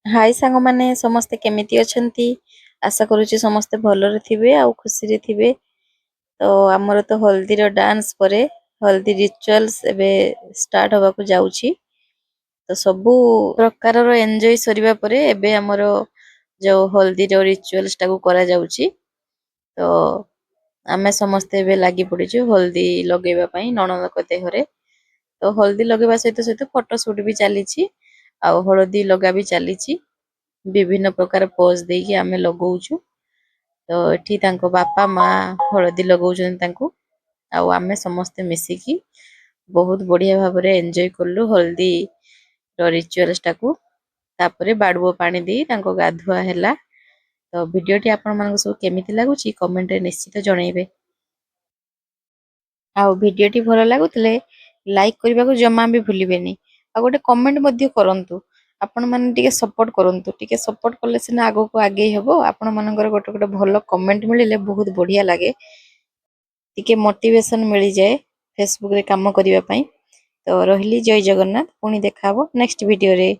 हाय सांग माने समस्ते केमिति अछंती आशा करूची समस्ते भलरे थिबे आ खुशी रे थिबे। तो हमर तो हल्दी रो डांस परे हल्दी रिचुअल्स एबे स्टार्ट होबा को जाउची। तो सबु प्रकार रो एन्जॉय सरिबा परे एबे हमर जो हल्दी रो रिचुअल्स टाको करा जाउची। तो आमे समस्ते एबे लागि पडिछु हल्दी लगेबा पई नणंद को देहरे। तो हल्दी लगेबा सहित सहित फोटो शूट भी चलीची आ हळदी लगा भी चलीची। विभिन्न प्रकार पोज देकी आमे लगौछु। तो एठी तांको बापा माँ हळदी लगौछन तांको आ आमे समस्ते मिसिकी बहुत बढ़िया भाबरे एन्जॉय करलु हल्दी रो रिचुअल्स टाको। तापरे बाडुओ पानी देई तांको गाधुआ हैला। तो वीडियोटी आपन मानको सब केमिति लागुची कमेंट रे निश्चित जणाइबे। आ वीडियोटी भलो लागुतले लाइक करबा को जमा भी भूलिबेनी आ गोटे कमेंट मध्ये करंतु। आपण माने टिके सपोर्ट करले सिना आगो को आगे हबो। आपण मानकर गोटे गोटे भलो कमेंट मिलिले बहुत बढ़िया लागे टिके मोटिवेशन मिली जाए फेसबुक रे काम करिवा पई। तो रहली जय जगन्नाथ पुनी देखा हबो नेक्स्ट वीडियो रे।